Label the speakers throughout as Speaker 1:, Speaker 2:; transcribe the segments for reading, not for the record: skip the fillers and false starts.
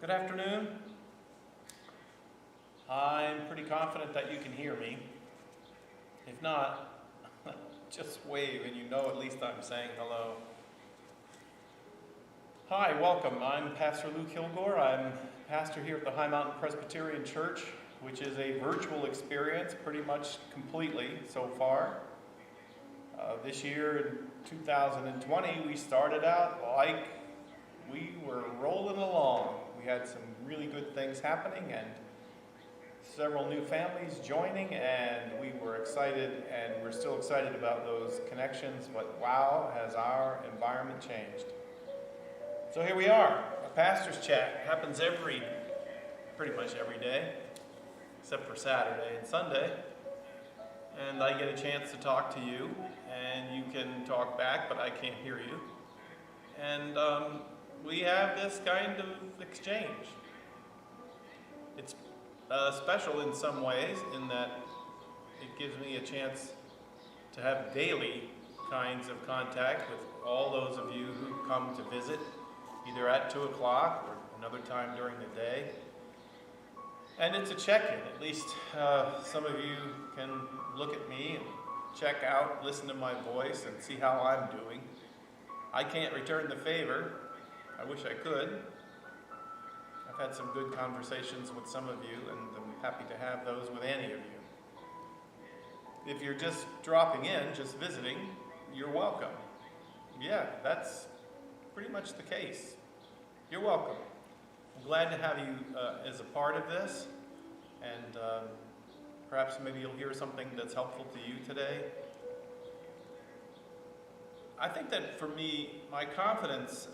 Speaker 1: Good afternoon. I'm pretty confident that you can hear me. If not, just wave and you know at least I'm saying hello. Hi, welcome. I'm Pastor Lou Kilgore. I'm pastor here at the High Mountain Presbyterian Church, which is a virtual experience pretty much completely so far. This year in 2020, we started out like we were rolling along. We had some really good things happening and several new families joining, and we were excited, and we're still excited about those connections, but wow, has our environment changed. So here we are. A pastor's chat happens pretty much every day, except for Saturday and Sunday. And I get a chance to talk to you, and you can talk back, but I can't hear you. And we have this kind of exchange. It's special in some ways in that it gives me a chance to have daily kinds of contact with all those of you who come to visit, either at 2 o'clock or another time during the day. And it's a check-in. At least some of you can look at me and check out, listen to my voice, and see how I'm doing. I can't return the favor. I wish I could. I've had some good conversations with some of you, and I'm happy to have those with any of you. If you're just dropping in, just visiting, you're welcome. Yeah, that's pretty much the case. You're welcome. I'm glad to have you as a part of this, and perhaps maybe you'll hear something that's helpful to you today. I think that for me, my confidence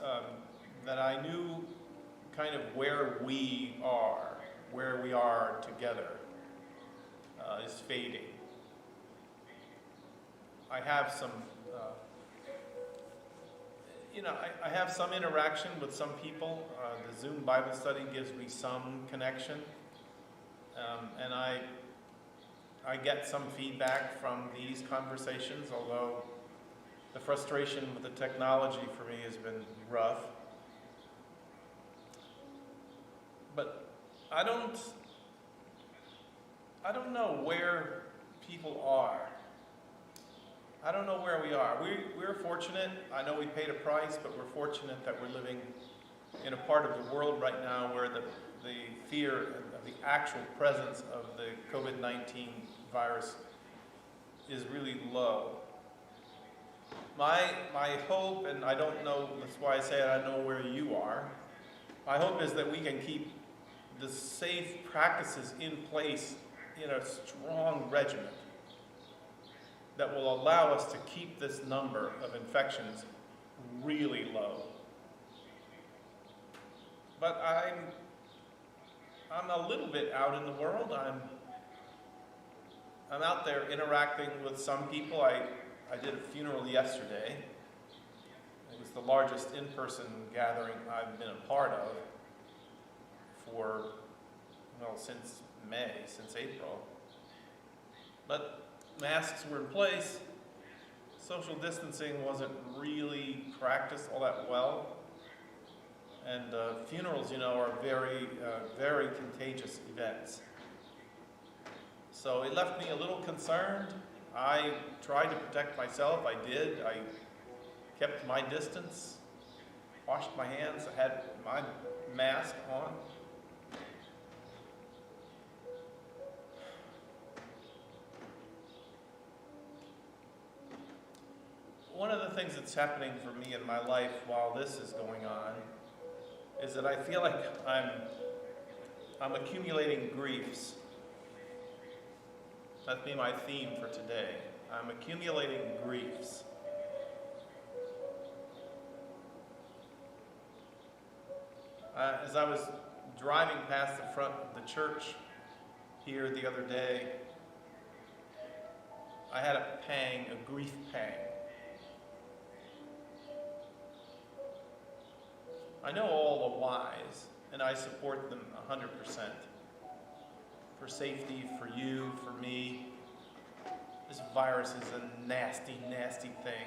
Speaker 1: that I knew kind of where we are together is fading. I have some, I have some interaction with some people. The Zoom Bible study gives me some connection, and I get some feedback from these conversations, although the frustration with the technology for me has been rough. But I don't know where people are. I don't know where we are. We're fortunate. I know we paid a price, but we're fortunate that we're living in a part of the world right now where the fear of the actual presence of the COVID-19 virus is really low. My hope, and I don't know, that's why I say I don't know where you are, my hope is that we can keep the safe practices in place in a strong regimen that will allow us to keep this number of infections really low. But I'm a little bit out in the world. I'm out there interacting with some people. I did a funeral yesterday. It was the largest in-person gathering I've been a part of since May, since April. But masks were in place. Social distancing wasn't really practiced all that well. And funerals, are very, very contagious events. So it left me a little concerned. I tried to protect myself. I did. I kept my distance, washed my hands. I had my mask on. One of the things that's happening for me in my life while this is going on is that I feel like I'm accumulating griefs. That'd be my theme for today. I'm accumulating griefs. As I was driving past the front of the church here the other day, I had a pang, a grief pang. I know all the whys, and I support them 100%. For safety, for you, for me. This virus is a nasty, nasty thing.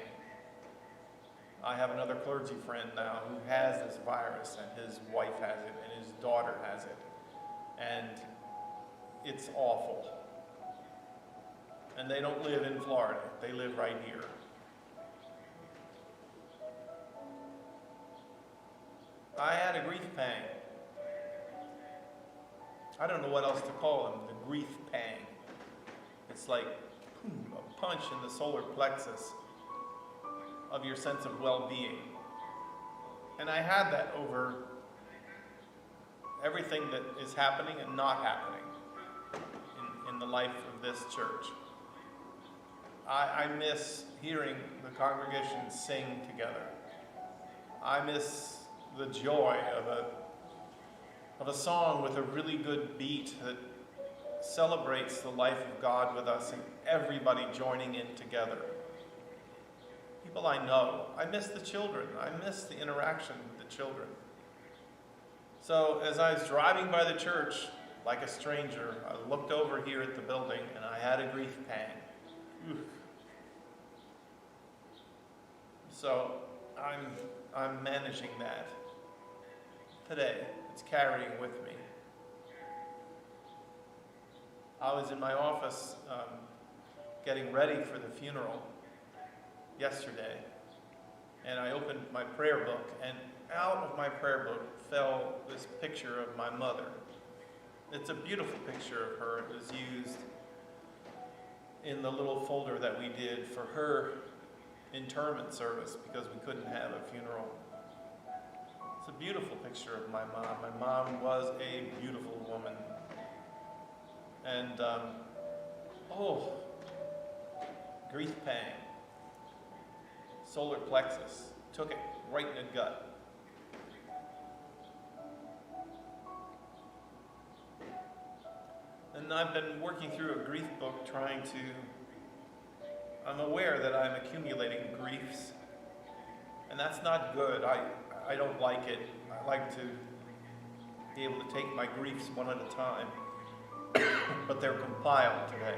Speaker 1: I have another clergy friend now who has this virus, and his wife has it, and his daughter daughter has it. And it's awful. And they don't live in Florida. They live right here. I had a grief pang. I don't know what else to call them, the grief pang. It's like boom, a punch in the solar plexus of your sense of well-being. And I had that over everything that is happening and not happening in the life of this church. I miss hearing the congregation sing together. I miss the joy of a song with a really good beat that celebrates the life of God with us and everybody joining in together. People I know. I miss the children. I miss the interaction with the children. So as I was driving by the church like a stranger, I looked over here at the building and I had a grief pang. Oof. So I'm managing that today. It's carrying with me. I was in my office getting ready for the funeral yesterday, and I opened my prayer book, and out of my prayer book fell this picture of my mother. It's a beautiful picture of her. It was used in the little folder that we did for her interment service because we couldn't have a funeral. It's a beautiful picture of my mom. My mom was a beautiful woman. And, grief pang. Solar plexus. Took it right in the gut. And I've been working through a grief book I'm aware that I'm accumulating griefs. And that's not good. I don't like it. I like to be able to take my griefs one at a time. But they're compiled today.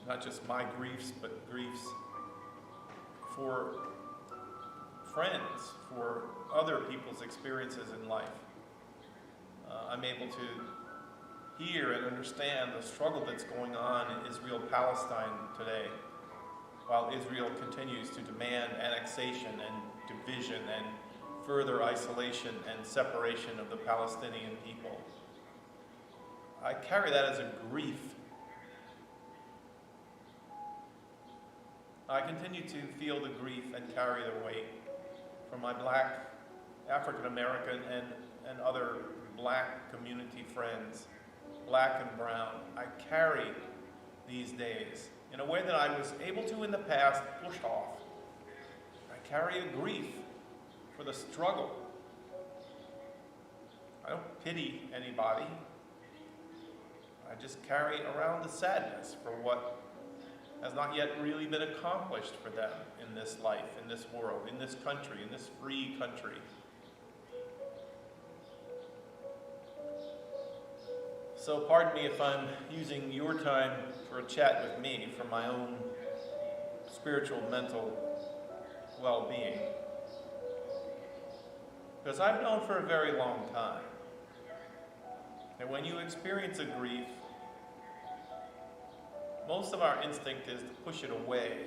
Speaker 1: Not just my griefs, but griefs for friends, for other people's experiences in life. I'm able to hear and understand the struggle that's going on in Israel-Palestine today, while Israel continues to demand annexation and division and further isolation and separation of the Palestinian people. I carry that as a grief. I continue to feel the grief and carry the weight from my black, African American, and other black community friends, black and brown. I carry these days in a way that I was able to in the past push off. I carry a grief for the struggle. I don't pity anybody. I just carry around the sadness for what has not yet really been accomplished for them in this life, in this world, in this country, in this free country. So pardon me if I'm using your time for a chat with me for my own spiritual, mental well-being. Because I've known for a very long time that when you experience a grief, most of our instinct is to push it away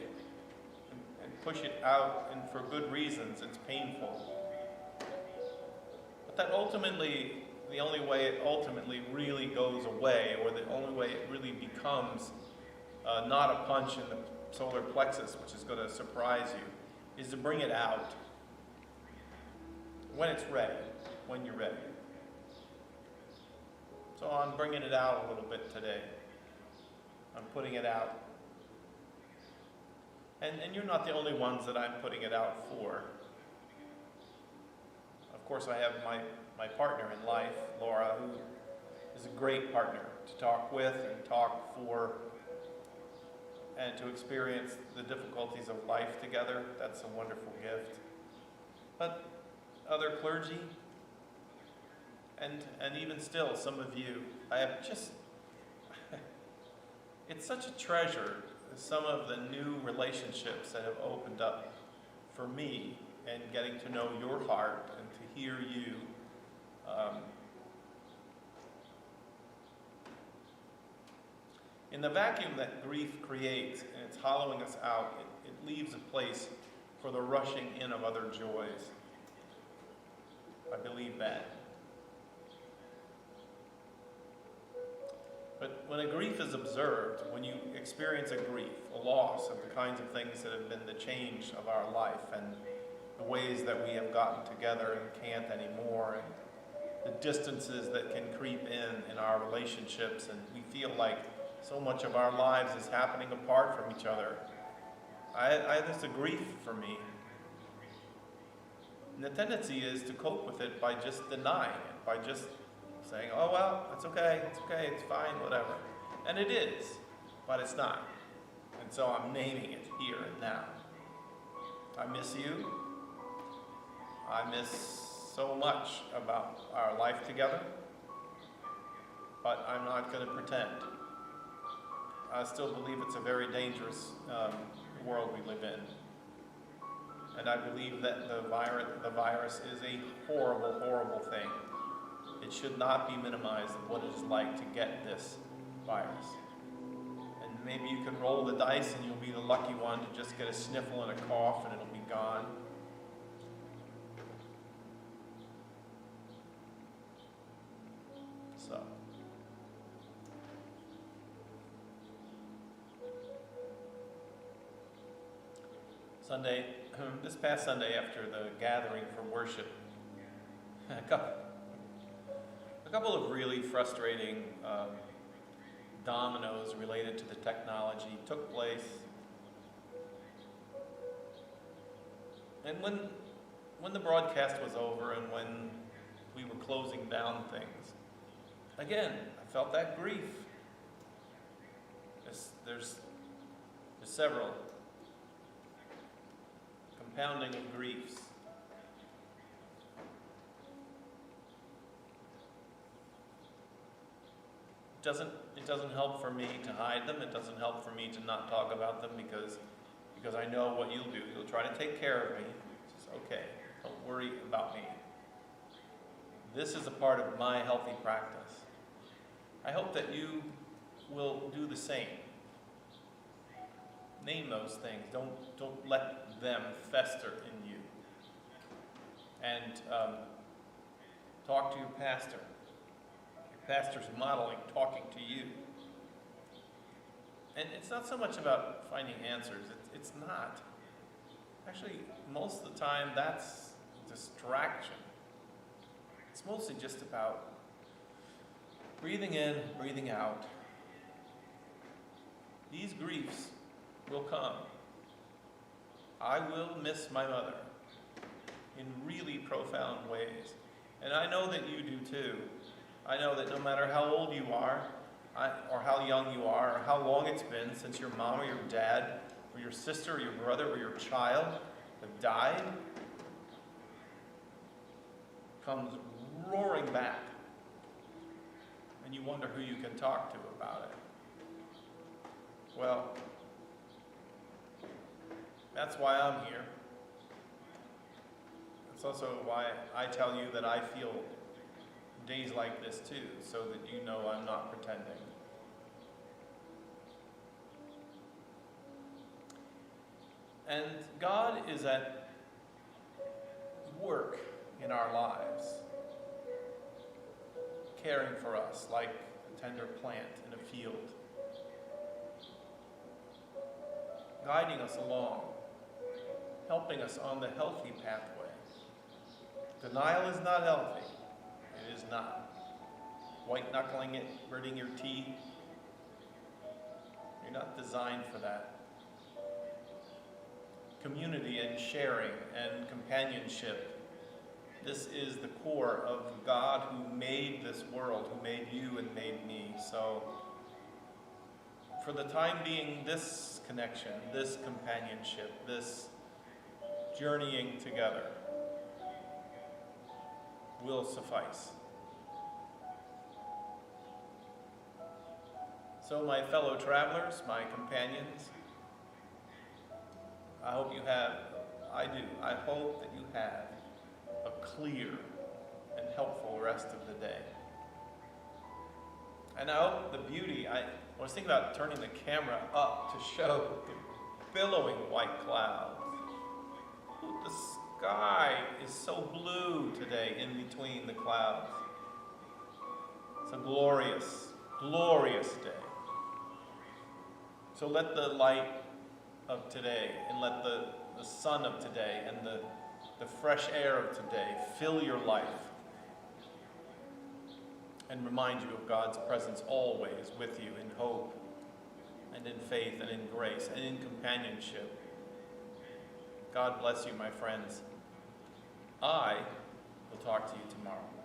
Speaker 1: and push it out, and for good reasons. It's painful. But that ultimately, the only way it ultimately really goes away, or the only way it really becomes not a punch in the solar plexus, which is going to surprise you, is to bring it out when it's ready, when you're ready. So I'm bringing it out a little bit today. I'm putting it out. And you're not the only ones that I'm putting it out for. Of course, I have my partner in life, Laura, who is a great partner to talk with and talk for and to experience the difficulties of life together. That's a wonderful gift. But other clergy, and even still, some of you, I have just, it's such a treasure, some of the new relationships that have opened up for me, and getting to know your heart and to hear you Um, in the vacuum that grief creates, and it's hollowing us out, it leaves a place for the rushing in of other joys. I believe that. But when a grief is observed, when you experience a grief, a loss of the kinds of things that have been the change of our life and the ways that we have gotten together and can't anymore, and the distances that can creep in our relationships, and we feel like so much of our lives is happening apart from each other. There's a grief for me. And the tendency is to cope with it by just denying it, by just saying, oh, well, it's okay, it's fine, whatever. And it is, but it's not. And so I'm naming it here and now. I miss you. I miss so much about our life together, but I'm not going to pretend. I still believe it's a very dangerous world we live in. And I believe that the virus is a horrible, horrible thing. It should not be minimized of what it is like to get this virus. And maybe you can roll the dice and you'll be the lucky one to just get a sniffle and a cough and it'll be gone. So. Sunday, this past Sunday after the gathering for worship, a couple of really frustrating dominoes related to the technology took place. And when the broadcast was over and when we were closing down things, again, I felt that grief. There's several compounding of griefs. It doesn't help for me to hide them. It doesn't help for me to not talk about them because I know what you'll do. You'll try to take care of me. It's just, okay, don't worry about me. This is a part of my healthy practice. I hope that you will do the same. Name those things. Don't let them fester in you. And talk to your pastor. Your pastor's modeling, talking to you. And it's not so much about finding answers. It's not. Actually, most of the time, that's distraction. It's mostly just about breathing in, breathing out. These griefs will come. I will miss my mother in really profound ways. And I know that you do too. I know that no matter how old you are, or how young you are, or how long it's been since your mom or your dad, or your sister or your brother or your child have died, comes roaring back. And you wonder who you can talk to about it. Well, that's why I'm here. It's also why I tell you that I feel days like this too, so that you know I'm not pretending. And God is at work in our lives, caring for us like a tender plant in a field, guiding us along, helping us on the healthy pathway. Denial is not healthy. It is not. White-knuckling it, gritting your teeth. You're not designed for that. Community and sharing and companionship. This is the core of God who made this world, who made you and made me. So, for the time being, this connection, this companionship, this journeying together will suffice. So my fellow travelers, my companions, I hope you have, I hope that you have a clear and helpful rest rest of the day. And now the beauty, I was thinking about turning the camera up to show the billowing white clouds. The sky is so blue today in between the clouds. It's a glorious, glorious day. So let the light of today and let the sun of today and the fresh air of today fill your life and remind you of God's presence always with you in hope and in faith and in grace and in companionship. God bless you, my friends. I will talk to you tomorrow.